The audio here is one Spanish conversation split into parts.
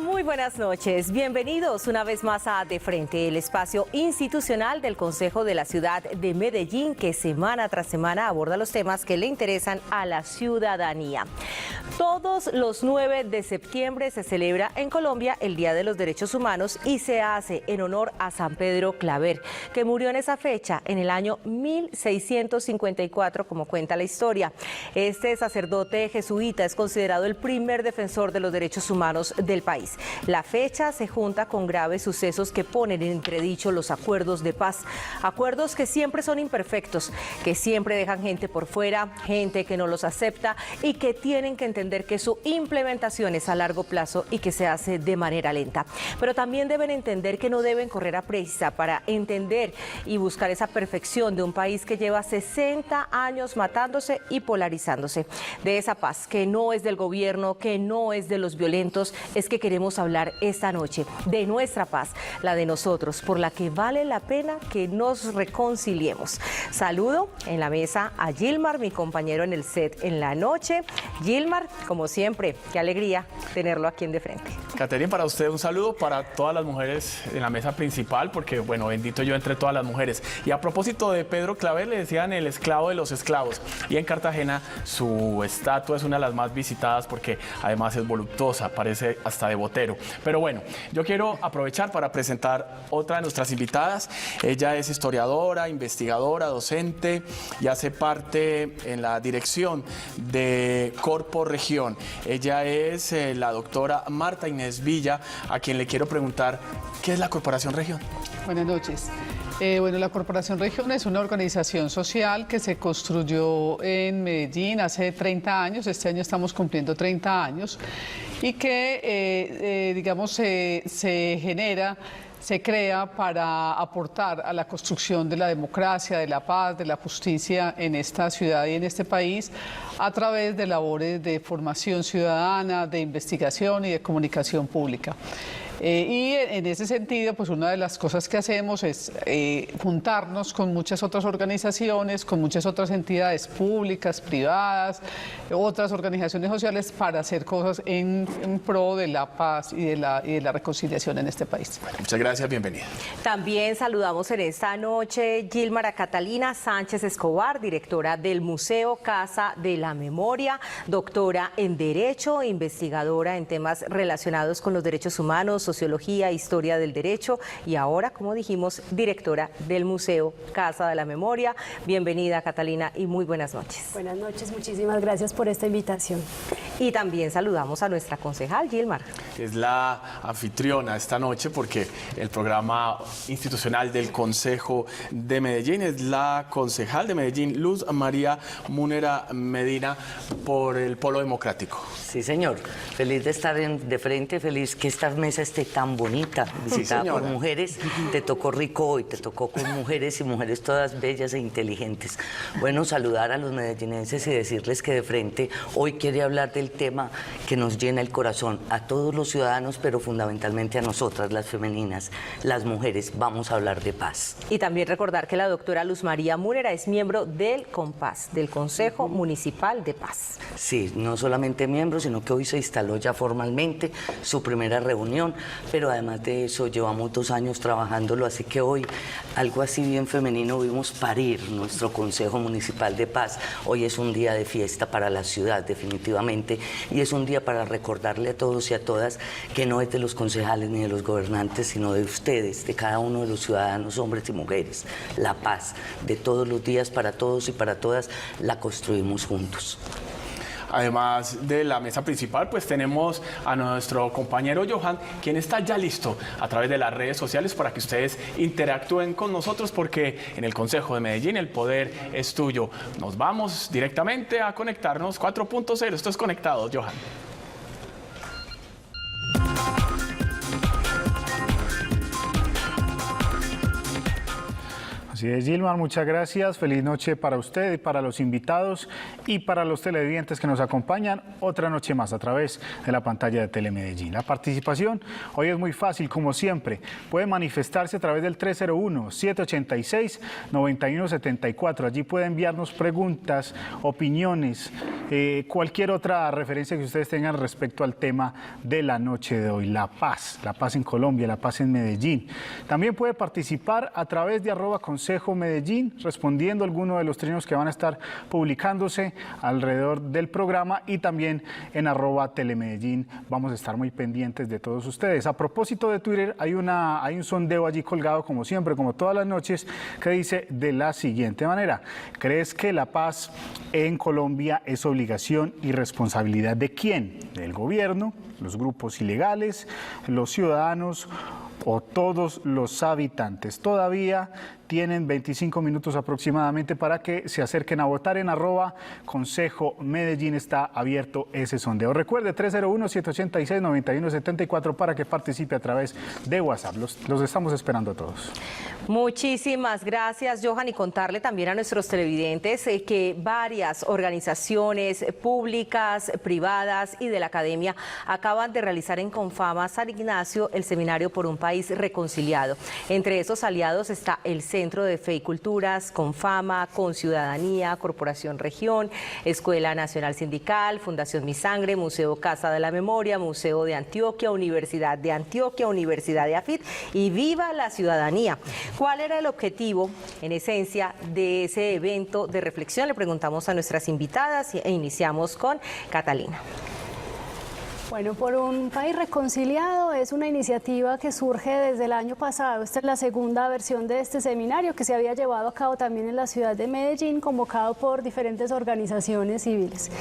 Muy buenas noches. Bienvenidos una vez más a De Frente, el espacio institucional del Consejo de la Ciudad de Medellín, que semana tras semana aborda los temas que le interesan a la ciudadanía. Todos los 9 de septiembre se celebra en Colombia el Día de los Derechos Humanos y se hace en honor a San Pedro Claver, que murió en esa fecha en el año 1654, como cuenta la historia. Este sacerdote jesuita es considerado el primer defensor de los derechos humanos del país. La fecha se junta con graves sucesos que ponen en entredicho los acuerdos de paz, acuerdos que siempre son imperfectos, que siempre dejan gente por fuera, gente que no los acepta y que tienen que entender que su implementación es a largo plazo y que se hace de manera lenta. Pero también deben entender que no deben correr a prisa para entender y buscar esa perfección de un país que lleva 60 años matándose y polarizándose. De esa paz que no es del gobierno, que no es de los violentos, es que queremos hablar esta noche de nuestra paz, la de nosotros, por la que vale la pena que nos reconciliemos. Saludo en la mesa a Gilmar, mi compañero en el set en la noche. Gilmar, como siempre, qué alegría tenerlo aquí en De Frente. Catherine, para usted un saludo, para todas las mujeres en la mesa principal, porque bueno, bendito yo entre todas las mujeres. Y a propósito de Pedro Claver, le decían el esclavo de los esclavos. Y en Cartagena su estatua es una de las más visitadas porque además es voluptuosa, parece hasta de Botero. Pero bueno, yo quiero aprovechar para presentar otra de nuestras invitadas. Ella es historiadora, investigadora, docente y hace parte en la dirección de Corpo Región. Ella es la doctora Marta Inés Villa, a quien le quiero preguntar, ¿qué es la Corporación Región? Buenas noches. Bueno, la Corporación Región es una organización social que se construyó en Medellín hace 30 años, este año estamos cumpliendo 30 años, y que, digamos, se crea para aportar a la construcción de la democracia, de la paz, de la justicia en esta ciudad y en este país a través de labores de formación ciudadana, de investigación y de comunicación pública. Y en ese sentido, pues una de las cosas que hacemos es juntarnos con muchas otras organizaciones, con muchas otras entidades públicas, privadas, otras organizaciones sociales para hacer cosas en pro de la paz y de la reconciliación en este país. Bueno, muchas gracias, bienvenida. También saludamos en esta noche Gilmar a Catalina Sánchez Escobar, directora del Museo Casa de la Memoria, doctora en Derecho, investigadora en temas relacionados con los derechos humanos, sociología, historia del derecho y ahora, como dijimos, directora del Museo Casa de la Memoria. Bienvenida, Catalina, y muy buenas noches. Buenas noches, muchísimas gracias por esta invitación. Y también saludamos a nuestra concejal, Gilmar. Es la anfitriona esta noche porque el programa institucional del Consejo de Medellín es la concejal de Medellín, Luz María Múnera Medina, por el Polo Democrático. Sí, señor. Feliz de estar de frente, feliz que esta mesa esté tan bonita, visitada por mujeres. Te tocó rico hoy, te tocó con mujeres y mujeres todas bellas e inteligentes. Bueno, saludar a los medellinenses y decirles que De Frente hoy quiere hablar del tema que nos llena el corazón a todos los ciudadanos, pero fundamentalmente a nosotras, las femeninas, las mujeres. Vamos a hablar de paz. Y también recordar que la doctora Luz María Múnera es miembro del COMPAS, del Consejo Municipal de Paz. Sí, no solamente miembro, sino que hoy se instaló ya formalmente su primera reunión, pero además de eso llevamos 2 años trabajándolo, así que hoy algo así bien femenino vimos parir nuestro Consejo Municipal de Paz. Hoy es un día de fiesta para la ciudad, definitivamente, y es un día para recordarle a todos y a todas que no es de los concejales ni de los gobernantes, sino de ustedes, de cada uno de los ciudadanos, hombres y mujeres. La paz de todos los días para todos y para todas la construimos juntos. Además de la mesa principal, pues tenemos a nuestro compañero Johan, quien está ya listo a través de las redes sociales para que ustedes interactúen con nosotros, porque en el Consejo de Medellín el poder es tuyo. Nos vamos directamente a conectarnos 4.0. Esto es Conectados, Johan. Así Así es, Gilmar, muchas gracias. Feliz noche para usted y para los invitados y para los televidentes que nos acompañan otra noche más a través de la pantalla de Telemedellín. La participación hoy es muy fácil, como siempre. Puede manifestarse a través del 301-786-9174. Allí puede enviarnos preguntas, opiniones, cualquier otra referencia que ustedes tengan respecto al tema de la noche de hoy, la paz en Colombia, la paz en Medellín. También puede participar a través de @Consejo Medellín, respondiendo alguno de los trinos que van a estar publicándose alrededor del programa, y también en @Telemedellín. Vamos a estar muy pendientes de todos ustedes. A propósito de Twitter, hay un sondeo allí colgado, como siempre, como todas las noches, que dice de la siguiente manera: ¿crees que la paz en Colombia es obligación y responsabilidad de quién? ¿Del gobierno, los grupos ilegales, los ciudadanos o todos los habitantes? Todavía tienen 25 minutos aproximadamente para que se acerquen a votar. En @Consejo Medellín está abierto ese sondeo. Recuerde, 301-786-9174 para que participe a través de WhatsApp. Los estamos esperando a todos. Muchísimas gracias, Johan, y contarle también a nuestros televidentes que varias organizaciones públicas, privadas y de la academia acaban de realizar en Confama San Ignacio el seminario por un país reconciliado. Entre esos aliados está el Centro de Fe y Culturas, Confama, Conciudadanía, Corporación Región, Escuela Nacional Sindical, Fundación Mi Sangre, Museo Casa de la Memoria, Museo de Antioquia, Universidad de Antioquia, Universidad de AFIT y Viva la Ciudadanía. ¿Cuál era el objetivo, en esencia, de ese evento de reflexión? Le preguntamos a nuestras invitadas e iniciamos con Catalina. Bueno, por un país reconciliado es una iniciativa que surge desde el año pasado. Esta es la segunda versión de este seminario que se había llevado a cabo también en la ciudad de Medellín, convocado por diferentes organizaciones civiles.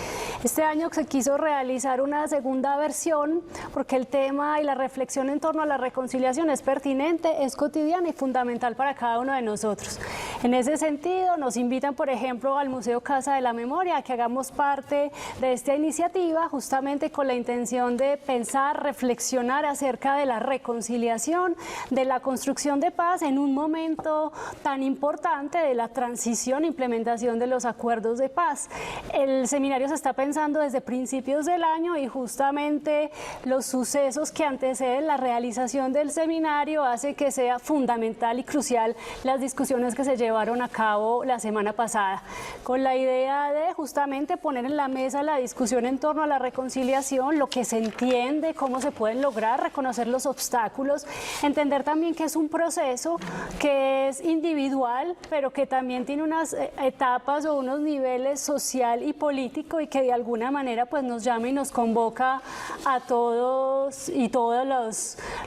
Este año se quiso realizar una segunda versión porque el tema y la reflexión en torno a la reconciliación es pertinente, es cotidiana y fundamental para cada uno de nosotros. En ese sentido, nos invitan, por ejemplo, al Museo Casa de la Memoria a que hagamos parte de esta iniciativa, justamente con la intención de pensar, reflexionar acerca de la reconciliación, de la construcción de paz en un momento tan importante de la transición e implementación de los acuerdos de paz. El seminario se está pensando desde principios del año y justamente los sucesos que anteceden la realización del seminario hace que sea fundamental y crucial las discusiones que se llevaron a cabo la semana pasada, con la idea de justamente poner en la mesa la discusión en torno a la reconciliación, lo que se entiende, cómo se pueden lograr, reconocer los obstáculos, entender también que es un proceso que es individual, pero que también tiene unas etapas o unos niveles social y político y que de alguna manera pues nos llama y nos convoca a todos y todos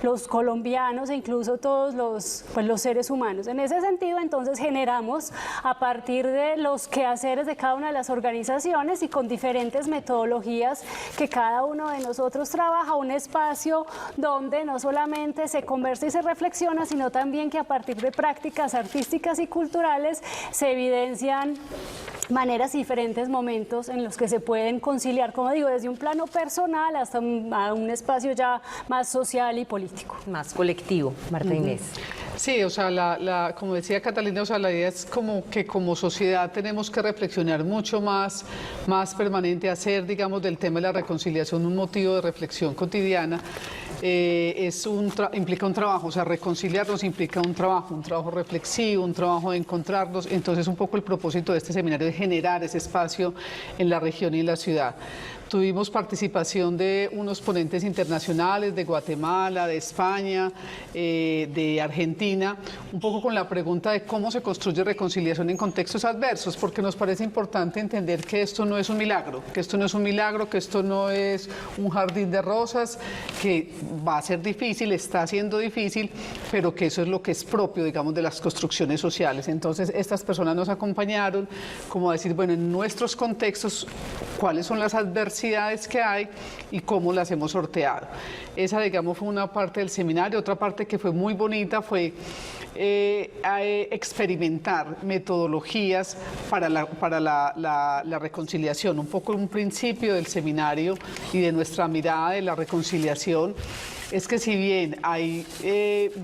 los colombianos e incluso todos los seres humanos. En ese sentido, entonces, generamos a partir de los quehaceres de cada una de las organizaciones y con diferentes metodologías que cada uno de nosotros trabaja, un espacio donde no solamente se conversa y se reflexiona, sino también que a partir de prácticas artísticas y culturales se evidencian maneras y diferentes momentos en los que se pueden conciliar, como digo, desde un plano personal hasta un espacio ya más social y político. Más colectivo, Marta Inés. Sí, o sea, como decía Catalina, o sea, la idea es como que como sociedad tenemos que reflexionar mucho más permanente, hacer, digamos, del tema de la reconciliación un motivo de reflexión cotidiana. Implica un trabajo, o sea, reconciliarnos implica un trabajo reflexivo, un trabajo de encontrarnos. Entonces, un poco el propósito de este seminario es generar ese espacio en la región y en la ciudad. Tuvimos participación de unos ponentes internacionales de Guatemala, de España, de Argentina, un poco con la pregunta de cómo se construye reconciliación en contextos adversos, porque nos parece importante entender que esto no es un milagro, que esto no es un jardín de rosas, que va a ser difícil, está siendo difícil, pero que eso es lo que es propio, digamos, de las construcciones sociales. Entonces, estas personas nos acompañaron como a decir, bueno, en nuestros contextos, ¿cuáles son las adversidades que hay y cómo las hemos sorteado? Esa, digamos, fue una parte del seminario. Otra parte que fue muy bonita fue experimentar metodologías para la reconciliación. Un poco un principio del seminario y de nuestra mirada de la reconciliación es que si bien hay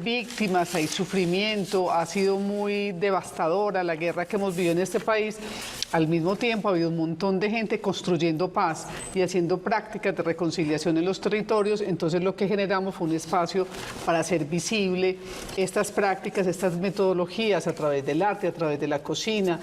víctimas, hay sufrimiento, ha sido muy devastadora la guerra que hemos vivido en este país, al mismo tiempo ha habido un montón de gente construyendo paz y haciendo prácticas de reconciliación en los territorios. Entonces lo que generamos fue un espacio para hacer visible estas prácticas, estas metodologías a través del arte, a través de la cocina,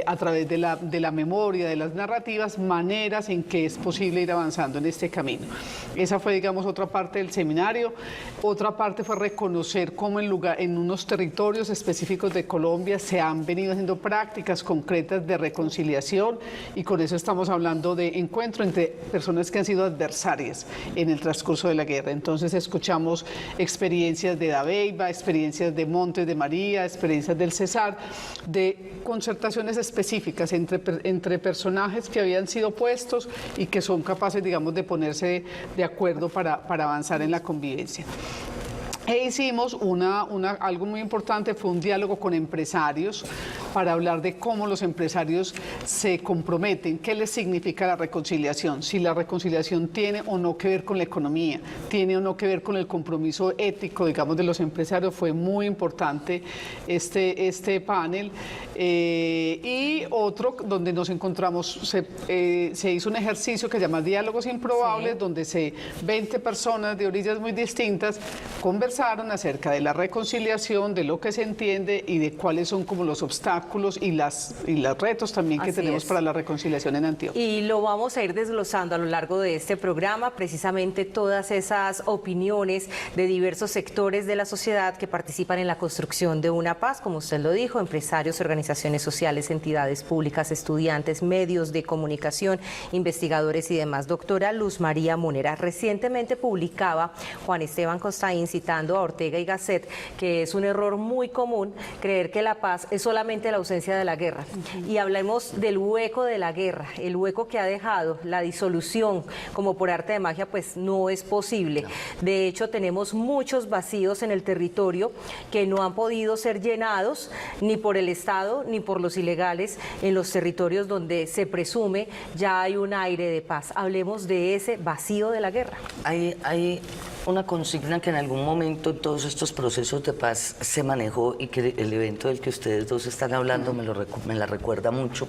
a través de la memoria, de las narrativas, maneras en que es posible ir avanzando en este camino. Esa fue, digamos, otra parte del seminario. Otra parte fue reconocer cómo en unos territorios específicos de Colombia se han venido haciendo prácticas concretas de reconciliación, y con eso estamos hablando de encuentro entre personas que han sido adversarias en el transcurso de la guerra. Entonces escuchamos experiencias de Dabeiba, experiencias de Montes de María, experiencias del Cesar, de concertaciones específicas entre personajes que habían sido opuestos y que son capaces, digamos, de ponerse de acuerdo para avanzar en la convivencia. E hicimos algo muy importante, fue un diálogo con empresarios para hablar de cómo los empresarios se comprometen, qué les significa la reconciliación, si la reconciliación tiene o no que ver con la economía, tiene o no que ver con el compromiso ético, digamos, de los empresarios. Fue muy importante este panel. Y otro donde nos encontramos, se hizo un ejercicio que se llama Diálogos Improbables, sí, donde 20 personas de orillas muy distintas conversaron acerca de la reconciliación, de lo que se entiende y de cuáles son como los obstáculos y los retos también que tenemos para la reconciliación en Antioquia. Y lo vamos a ir desglosando a lo largo de este programa, precisamente todas esas opiniones de diversos sectores de la sociedad que participan en la construcción de una paz, como usted lo dijo, empresarios, organizaciones sociales, entidades públicas, estudiantes, medios de comunicación, investigadores y demás. Doctora Luz María Munera, recientemente publicaba Juan Esteban Costaín, citando a Ortega y Gasset, que es un error muy común creer que la paz es solamente la ausencia de la guerra. Y hablemos del hueco de la guerra, el hueco que ha dejado la disolución, como por arte de magia, pues no es posible. De hecho, tenemos muchos vacíos en el territorio que no han podido ser llenados ni por el Estado ni por los ilegales en los territorios donde se presume ya hay un aire de paz. Hablemos de ese vacío de la guerra. Hay una consigna que en algún momento en todos estos procesos de paz se manejó y que el evento del que ustedes dos están hablando me la recuerda mucho,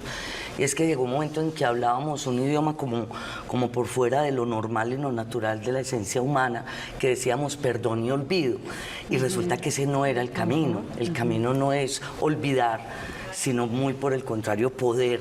y es que llegó un momento en que hablábamos un idioma como por fuera de lo normal y lo natural de la esencia humana, que decíamos perdón y olvido, y resulta que ese no era el camino. El camino no es olvidar, sino muy por el contrario, poder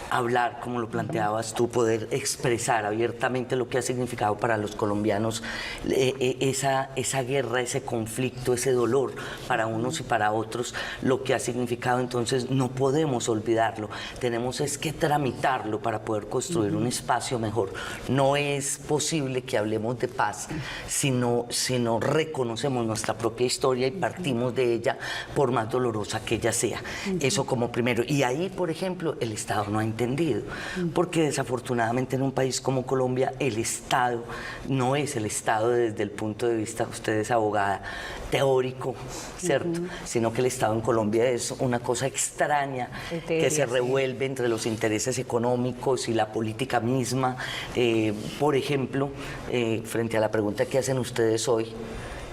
hablar, como lo planteabas tú, poder expresar abiertamente lo que ha significado para los colombianos esa guerra, ese conflicto, ese dolor para unos y para otros, lo que ha significado. Entonces no podemos olvidarlo, tenemos es que tramitarlo para poder construir un espacio mejor. No es posible que hablemos de paz si no reconocemos nuestra propia historia y partimos de ella, por más dolorosa que ella sea. Eso como primero. Y ahí, por ejemplo, el Estado no ha entendido, porque desafortunadamente en un país como Colombia el Estado no es el Estado desde el punto de vista, usted es abogada, teórico, ¿cierto? Sino que el Estado en Colombia es una cosa extraña que se revuelve entre los intereses económicos y la política misma. Por ejemplo, frente a la pregunta que hacen ustedes hoy,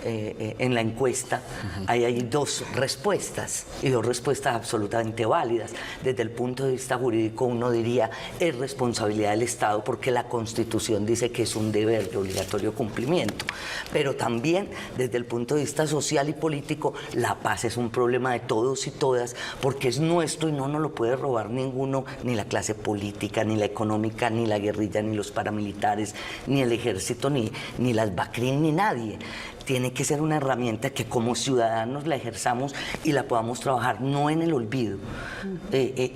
en la encuesta, hay dos respuestas, y dos respuestas absolutamente válidas. Desde el punto de vista jurídico, uno diría es responsabilidad del Estado porque la Constitución dice que es un deber de obligatorio cumplimiento, pero también desde el punto de vista social y político, la paz es un problema de todos y todas porque es nuestro y no nos lo puede robar ninguno, ni la clase política, ni la económica, ni la guerrilla, ni los paramilitares, ni el ejército, ni las BACRIM, ni nadie. Tiene que ser una herramienta que como ciudadanos la ejerzamos y la podamos trabajar no en el olvido,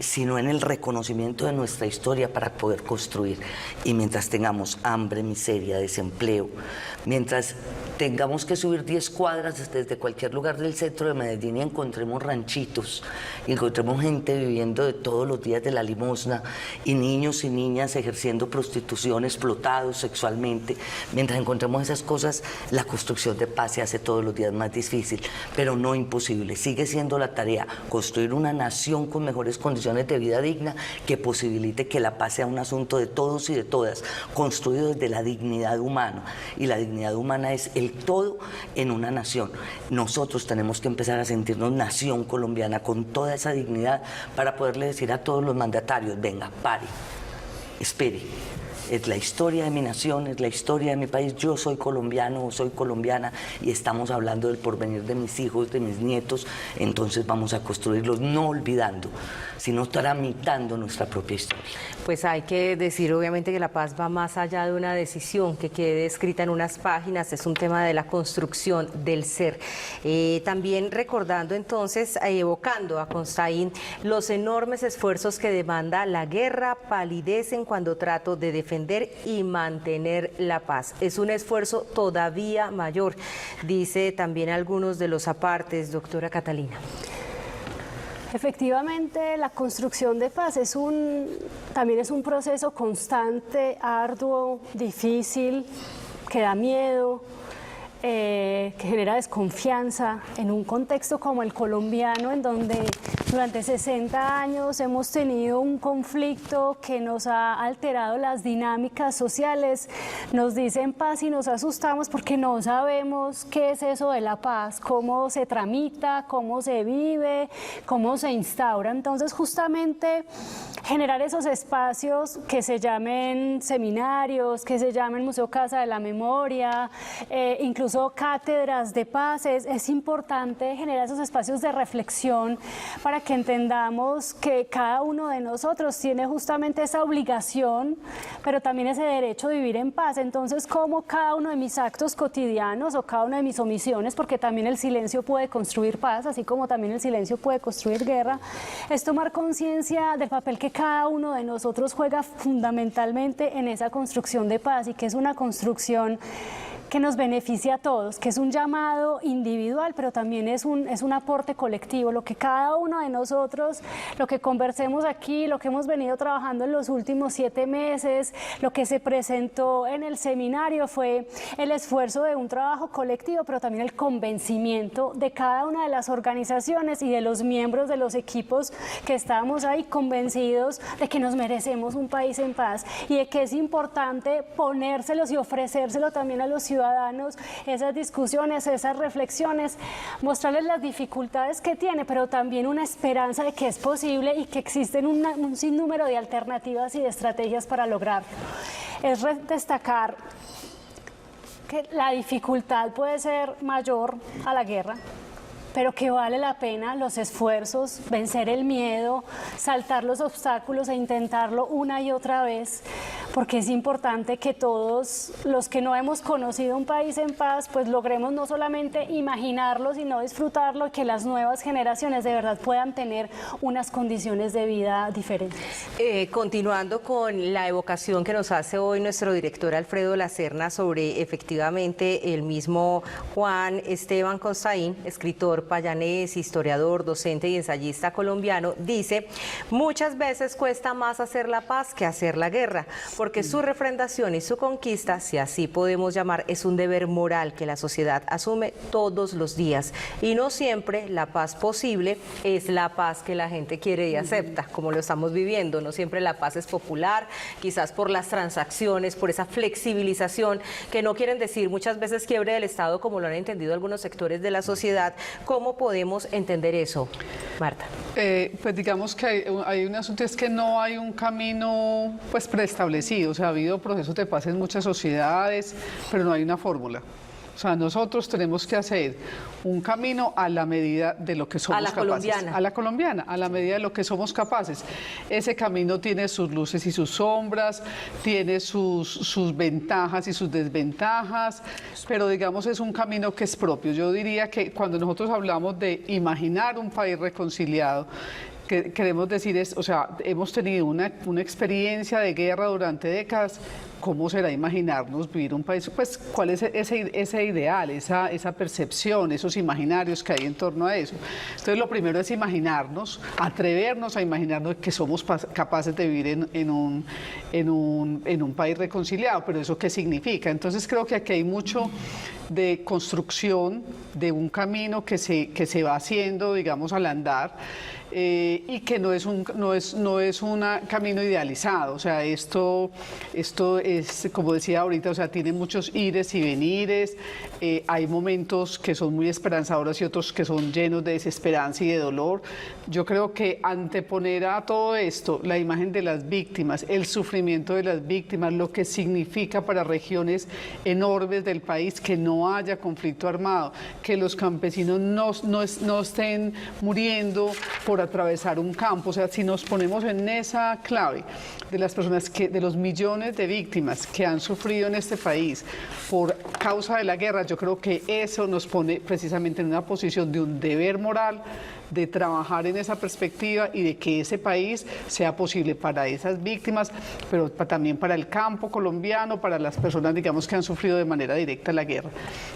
sino en el reconocimiento de nuestra historia para poder construir. Y mientras tengamos hambre, miseria, desempleo, mientras tengamos que subir 10 cuadras desde cualquier lugar del centro de Medellín y encontremos ranchitos, y encontremos gente viviendo de todos los días de la limosna, y niños y niñas ejerciendo prostitución, explotados sexualmente, mientras encontremos esas cosas, la construcción de paz se hace todos los días más difícil, pero no imposible. Sigue siendo la tarea construir una nación con mejores condiciones de vida digna que posibilite que la paz sea un asunto de todos y de todas, construido desde la dignidad humana, y la dignidad dignidad humana es el todo en una nación. Nosotros tenemos que empezar a sentirnos nación colombiana con toda esa dignidad para poderle decir a todos los mandatarios, venga, pare, espere. Es la historia de mi nación, es la historia de mi país. Yo soy colombiano o soy colombiana y estamos hablando del porvenir de mis hijos, de mis nietos. Entonces vamos a construirlos no olvidando, sino tramitando nuestra propia historia. Pues hay que decir obviamente que la paz va más allá de una decisión que quede escrita en unas páginas, es un tema de la construcción del ser. También recordando entonces, evocando a Constaín, los enormes esfuerzos que demanda la guerra palidecen cuando trato de defender y mantener la paz. Es un esfuerzo todavía mayor, dice también algunos de los apartes, doctora Catalina. Efectivamente, la construcción de paz también es un proceso constante, arduo, difícil, que da miedo, que genera desconfianza en un contexto como el colombiano, en donde durante 60 años hemos tenido un conflicto que nos ha alterado las dinámicas sociales. Nos dicen paz y nos asustamos porque no sabemos qué es eso de la paz, cómo se tramita, cómo se vive, cómo se instaura. Entonces, justamente generar esos espacios que se llamen seminarios, que se llamen Museo Casa de la Memoria, incluso cátedras de paz, es importante generar esos espacios de reflexión para que entendamos que cada uno de nosotros tiene justamente esa obligación, pero también ese derecho de vivir en paz. Entonces, cómo cada uno de mis actos cotidianos o cada una de mis omisiones, porque también el silencio puede construir paz, así como también el silencio puede construir guerra, es tomar conciencia del papel que cada uno de nosotros juega fundamentalmente en esa construcción de paz, y que es una construcción que nos beneficia a todos, que es un llamado individual, pero también es un aporte colectivo. Lo que cada uno de nosotros, lo que conversemos aquí, lo que hemos venido trabajando en los últimos 7 meses, lo que se presentó en el seminario fue el esfuerzo de un trabajo colectivo, pero también el convencimiento de cada una de las organizaciones y de los miembros de los equipos que estábamos ahí, convencidos de que nos merecemos un país en paz y de que es importante ponérselos y ofrecérselo también a los ciudadanos, esas discusiones, esas reflexiones, mostrarles las dificultades que tiene, pero también una esperanza de que es posible y que existen un sinnúmero de alternativas y de estrategias para lograrlo. Es destacar que la dificultad puede ser mayor a la guerra, pero que vale la pena los esfuerzos, vencer el miedo, saltar los obstáculos e intentarlo una y otra vez, porque es importante que todos los que no hemos conocido un país en paz, pues logremos no solamente imaginarlo, sino disfrutarlo, y que las nuevas generaciones de verdad puedan tener unas condiciones de vida diferentes. Continuando con la evocación que nos hace hoy nuestro director Alfredo Lacerna sobre efectivamente el mismo Juan Esteban Constaín, escritor payanés, historiador, docente y ensayista colombiano, dice: muchas veces cuesta más hacer la paz que hacer la guerra, porque su refrendación y su conquista, si así podemos llamar, es un deber moral que la sociedad asume todos los días, y no siempre la paz posible es la paz que la gente quiere y acepta, como lo estamos viviendo. No siempre la paz es popular, quizás por las transacciones, por esa flexibilización, que no quieren decir muchas veces quiebre del Estado, como lo han entendido algunos sectores de la sociedad. ¿Cómo podemos entender eso, Marta? Pues digamos que hay un asunto, es que no hay un camino pues preestablecido. O sea, ha habido procesos de paz en muchas sociedades, pero no hay una fórmula. O sea, nosotros tenemos que hacer un camino a la medida de lo que somos capaces. Colombiana. A la colombiana, a la medida de lo que somos capaces. Ese camino tiene sus luces y sus sombras, tiene sus ventajas y sus desventajas, pero digamos es un camino que es propio. Yo diría que cuando nosotros hablamos de imaginar un país reconciliado, que queremos decir es, o sea, hemos tenido una experiencia de guerra durante décadas. ¿Cómo será imaginarnos vivir un país? Pues, ¿cuál es ese ideal, esa percepción, esos imaginarios que hay en torno a eso? Entonces, lo primero es imaginarnos, atrevernos a imaginarnos que somos capaces de vivir en un país reconciliado. ¿Pero eso qué significa? Entonces, creo que aquí hay mucho de construcción de un camino que se va haciendo, digamos, al andar. Y que no es un camino idealizado. O sea, esto es, como decía ahorita, o sea, tiene muchos ires y venires, hay momentos que son muy esperanzadores y otros que son llenos de desesperanza y de dolor. Yo creo que anteponer a todo esto la imagen de las víctimas, el sufrimiento de las víctimas, lo que significa para regiones enormes del país que no haya conflicto armado, que los campesinos no estén muriendo por atravesar un campo. O sea, si nos ponemos en esa clave de las personas de los millones de víctimas que han sufrido en este país por causa de la guerra, yo creo que eso nos pone precisamente en una posición de un deber moral de trabajar en esa perspectiva y de que ese país sea posible para esas víctimas, pero también para el campo colombiano, para las personas, digamos, que han sufrido de manera directa la guerra.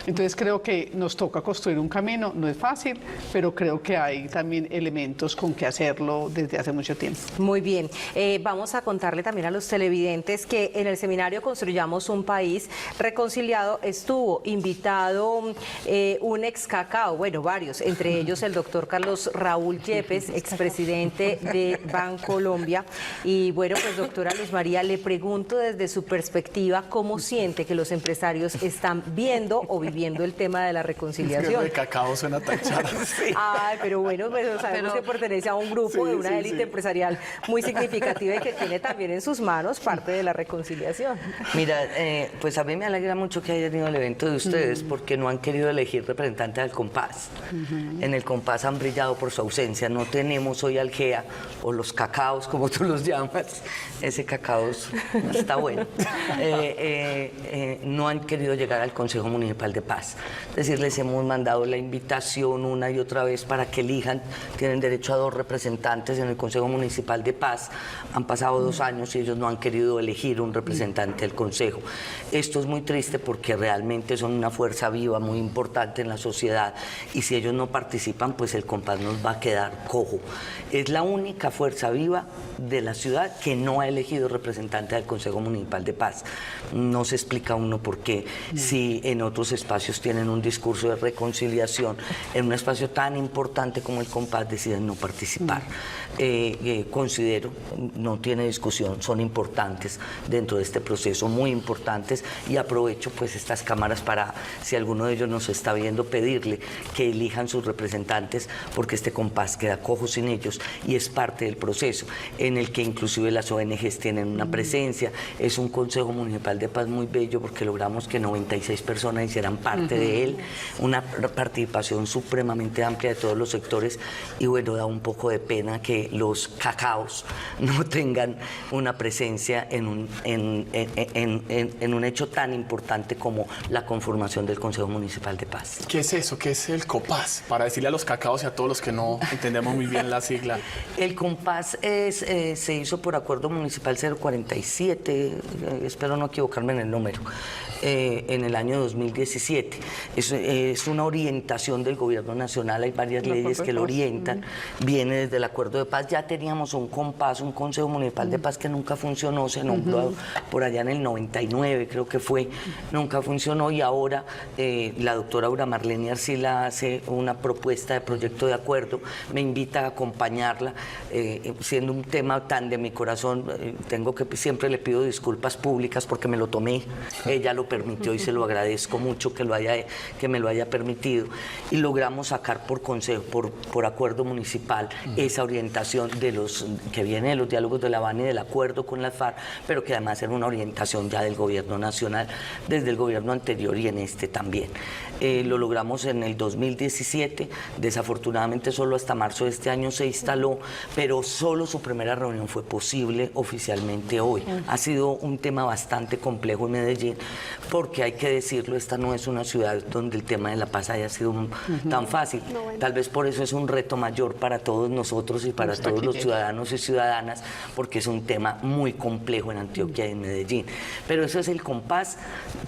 Entonces creo que nos toca construir un camino, no es fácil, pero creo que hay también elementos con que hacerlo desde hace mucho tiempo. Muy bien, vamos a contarle también a los televidentes que en el seminario Construyamos un País Reconciliado estuvo invitado un ex cacao, bueno, varios, entre ellos el doctor Carlos Raúl Yepes, expresidente de Bancolombia. Y bueno, pues doctora Luz María, le pregunto desde su perspectiva, ¿cómo siente que los empresarios están viendo o viviendo el tema de la reconciliación? El cacao suena tan charro. Sí. Ay, pero bueno, pues sabemos que pertenece a un grupo de una élite empresarial muy significativa y que tiene también en sus manos parte de la reconciliación. Mira, pues a mí me alegra mucho que haya tenido el evento de ustedes porque no han querido elegir representantes del Compás. En el Compás han brillado por su ausencia. No tenemos hoy al GEA o los cacaos, como tú los llamas. Ese cacao está bueno. No han querido llegar al Consejo Municipal de Paz. Es decir, les hemos mandado la invitación una y otra vez para que elijan. Tienen derecho a 2 representantes en el Consejo Municipal de Paz. Han pasado 2 años y ellos no han querido elegir un representante del Consejo. Esto es muy triste porque realmente son una fuerza viva muy importante en la sociedad y si ellos no participan, pues el Compás nos va a quedar cojo. Es la única fuerza viva de la ciudad que no ha elegido representante del Consejo Municipal de Paz. No se explica uno por qué, si en otros espacios tienen un discurso de reconciliación, en un espacio tan importante como el Compás deciden no participar. Considero, no tiene discusión, son importantes dentro de este proceso, muy importantes, y aprovecho pues estas cámaras para, si alguno de ellos nos está viendo, pedirle que elijan sus representantes, porque este Compás queda cojo sin ellos y es parte del proceso en el que inclusive las ONGs tienen una presencia. Es un Consejo Municipal de Paz muy bello porque logramos que 96 personas hicieran parte de él, una participación supremamente amplia de todos los sectores y bueno, da un poco de pena que los cacaos no tengan una presencia en un hecho tan importante como la conformación del Consejo Municipal de Paz. ¿Qué es eso? ¿Qué es el Compás? Para decirle a los cacaos y a todos los que no entendemos muy bien la sigla. El Compás se hizo por acuerdo municipal 047, espero no equivocarme en el número, en el año 2017. Es una orientación del gobierno nacional, hay varias leyes que lo orientan, viene desde el acuerdo de paz. Ya teníamos un Compás, un Consejo Municipal de Paz que nunca funcionó, se nombró por allá en el 99, creo que fue, nunca funcionó y ahora la doctora Aura Marlene Arcila hace una propuesta de proyecto de acuerdo, me invita a acompañarla, siendo un tema tan de mi corazón, siempre le pido disculpas públicas porque me lo tomé, ella lo permitió y se lo agradezco mucho que me lo haya permitido y logramos sacar por acuerdo municipal esa orientación que viene de los diálogos de La Habana y del acuerdo con las FARC, pero que además era una orientación ya del gobierno nacional, desde el gobierno anterior y en este también. Lo logramos en el 2017, desafortunadamente solo hasta marzo de este año se instaló, pero solo su primera reunión fue posible oficialmente hoy. Ha sido un tema bastante complejo en Medellín, porque hay que decirlo, esta no es una ciudad donde el tema de la paz haya sido tan fácil. Tal vez por eso es un reto mayor para todos nosotros y para todos los ciudadanos y ciudadanas, porque es un tema muy complejo en Antioquia y en Medellín. Pero eso es el Compás,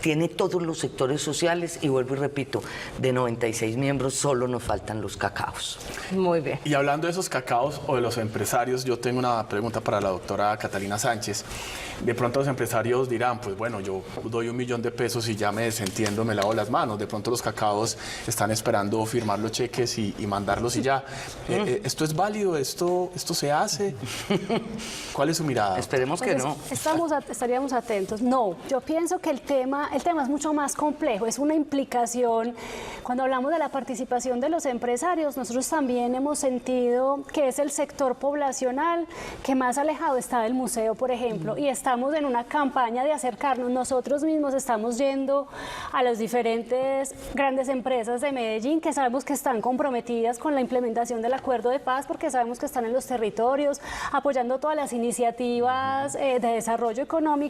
tiene todos los sectores sociales y vuelvo y repito, de 96 miembros solo nos faltan los cacaos. Muy bien. Y hablando de esos cacaos o de los empresarios, yo tengo una pregunta para la doctora Catalina Sánchez. De pronto los empresarios dirán, pues bueno, yo doy $1 millón y ya me desentiendo, me lavo las manos. De pronto los cacaos están esperando firmar los cheques y mandarlos y ya. ¿Esto es válido? ¿Esto se hace? ¿Cuál es su mirada? Esperemos que no. Estaríamos estaríamos atentos. No, yo pienso que el tema es mucho más complejo, es una implicación. Cuando hablamos de la participación de los empresarios, nosotros también hemos sentido que es el sector poblacional que más alejado está del museo, por ejemplo, y estamos en una campaña de acercarnos. Nosotros mismos estamos yendo a las diferentes grandes empresas de Medellín que sabemos que están comprometidas con la implementación del acuerdo de paz, porque sabemos que están en los territorios, apoyando todas las iniciativas de desarrollo económico,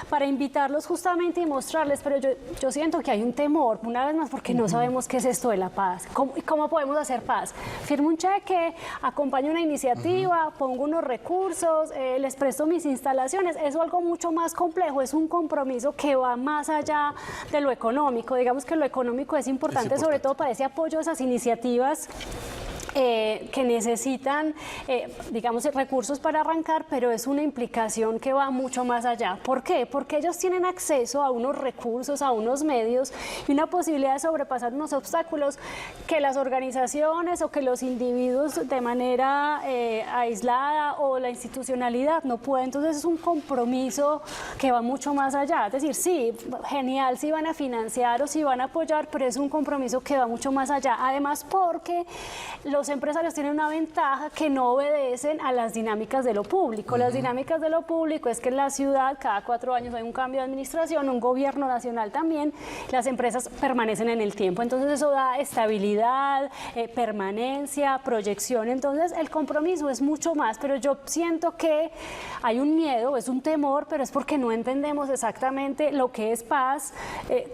para invitarlos justamente y mostrarles, pero yo siento que hay un temor, una vez más, porque no sabemos qué es esto de la paz. ¿Cómo podemos hacer paz? Firmo un cheque, acompaño una iniciativa, pongo unos recursos, les presto mis instalaciones. Eso es algo mucho más complejo, es un compromiso que va más allá de lo económico. Digamos que lo económico es importante, sobre todo para ese apoyo a esas iniciativas que necesitan, digamos, recursos para arrancar, pero es una implicación que va mucho más allá. ¿Por qué? Porque ellos tienen acceso a unos recursos, a unos medios y una posibilidad de sobrepasar unos obstáculos que las organizaciones o que los individuos de manera aislada o la institucionalidad no pueden. Entonces es un compromiso que va mucho más allá. Es decir, sí, genial si van a financiar o si van a apoyar, pero es un compromiso que va mucho más allá. Además, porque los empresarios tienen una ventaja que no obedecen a las dinámicas de lo público. Las dinámicas de lo público es que en la ciudad cada 4 años hay un cambio de administración, un gobierno nacional también, las empresas permanecen en el tiempo. Entonces eso da estabilidad, permanencia, proyección. Entonces el compromiso es mucho más, pero yo siento que hay un miedo, es un temor, pero es porque no entendemos exactamente lo que es paz,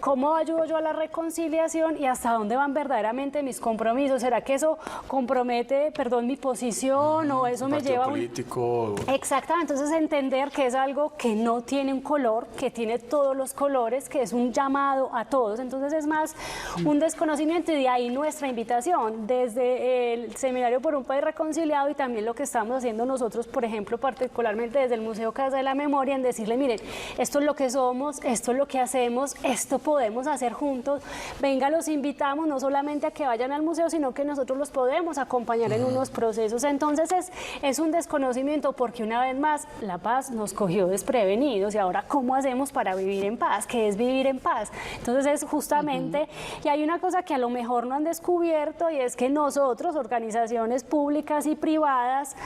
cómo ayudo yo a la reconciliación y hasta dónde van verdaderamente mis compromisos. ¿Será que eso compromete, mi posición o eso me lleva a un político? Exactamente, entonces entender que es algo que no tiene un color, que tiene todos los colores, que es un llamado a todos. Entonces es más un desconocimiento, y de ahí nuestra invitación desde el Seminario por un País Reconciliado y también lo que estamos haciendo nosotros, por ejemplo, particularmente desde el Museo Casa de la Memoria, en decirle, miren, esto es lo que somos, esto es lo que hacemos, esto podemos hacer juntos. Venga, los invitamos no solamente a que vayan al museo, sino que nosotros los podemos acompañar en unos procesos. Entonces es un desconocimiento, porque una vez más la paz nos cogió desprevenidos, y ahora ¿cómo hacemos para vivir en paz? ¿Qué es vivir en paz? Entonces es justamente, y hay una cosa que a lo mejor no han descubierto, y es que nosotros, organizaciones públicas y privadas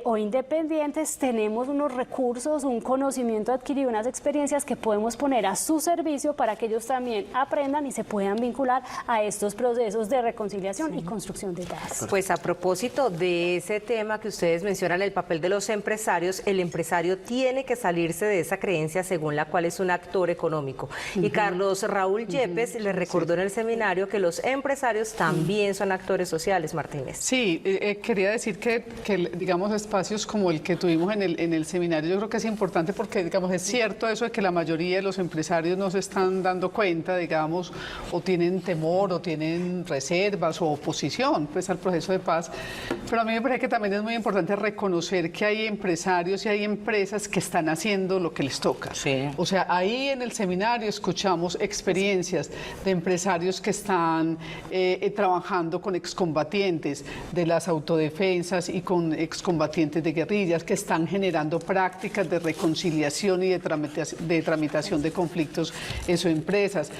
o independientes, tenemos unos recursos, un conocimiento adquirido, unas experiencias que podemos poner a su servicio para que ellos también aprendan y se puedan vincular a estos procesos de reconciliación y construcción de paz. Pues a propósito de ese tema que ustedes mencionan, el papel de los empresarios, el empresario tiene que salirse de esa creencia según la cual es un actor económico. Y Carlos Raúl Yepes le recordó en el seminario que los empresarios también son actores sociales, Martínez. Sí, quería decir que, digamos, espacios como el que tuvimos en el seminario, yo creo que es importante porque, digamos, es cierto eso de que la mayoría de los empresarios no se están dando cuenta, digamos, o tienen temor o tienen reservas o oposición pues al proceso de paz, pero a mí me parece que también es muy importante reconocer que hay empresarios y hay empresas que están haciendo lo que les toca. Sí. O sea, ahí en el seminario escuchamos experiencias de empresarios que están trabajando con excombatientes de las autodefensas y con excombatientes de guerrillas, que están generando prácticas de reconciliación y de tramitación de conflictos en sus empresas.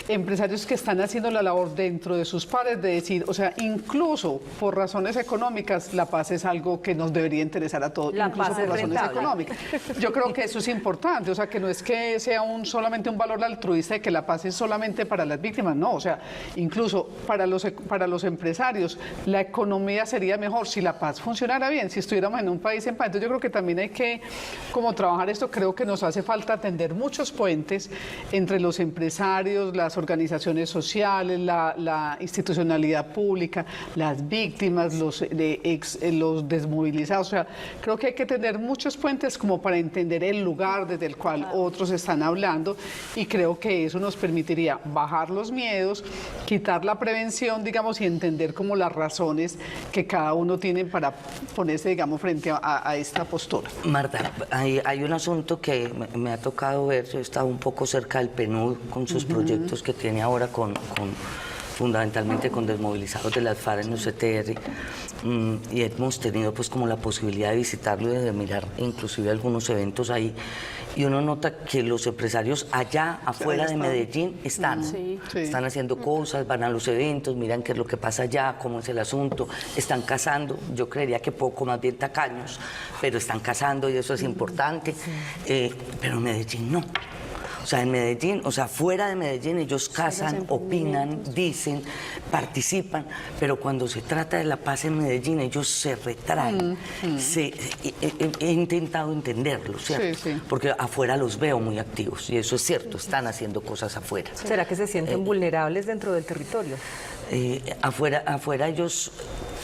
Empresarios que están haciendo la labor dentro de sus pares de decir, o sea, incluso por razones económicas, la paz es algo que nos debería interesar a todos, La incluso paz por es razones rentable. económicas. Yo creo que eso es importante, o sea, que no es que sea solamente un valor altruista de que la paz es solamente para las víctimas, no, o sea, incluso para los empresarios, la economía sería mejor si la paz funcionara bien, si estuviéramos en un país en paz. Entonces yo creo que también hay que como trabajar esto. Creo que nos hace falta tender muchos puentes entre los empresarios, las organizaciones sociales, la institucionalidad pública, las víctimas, los desmovilizados. O sea, creo que hay que tener muchos puentes como para entender el lugar desde el cual otros están hablando, y creo que eso nos permitiría bajar los miedos, quitar la prevención, digamos, y entender como las razones que cada uno tiene para ponerse, digamos, frente a esta postura. Marta, hay un asunto que me ha tocado ver. Yo he estado un poco cerca del PNUD con sus proyectos que tiene ahora fundamentalmente con desmovilizados de las FARC en los CTR, y hemos tenido pues como la posibilidad de visitarlo y de mirar inclusive algunos eventos ahí, y uno nota que los empresarios allá afuera de Medellín están haciendo cosas, van a los eventos, miran qué es lo que pasa allá, cómo es el asunto, están cazando, yo creería que poco, más bien tacaños, pero están cazando y eso es importante, pero en Medellín no. O sea, en Medellín, o sea, fuera de Medellín ellos cazan, opinan, dicen, participan, pero cuando se trata de la paz en Medellín ellos se retraen. He intentado entenderlo, ¿cierto? Porque afuera los veo muy activos y eso es cierto, están haciendo cosas afuera. ¿Será que se sienten vulnerables dentro del territorio? Afuera ellos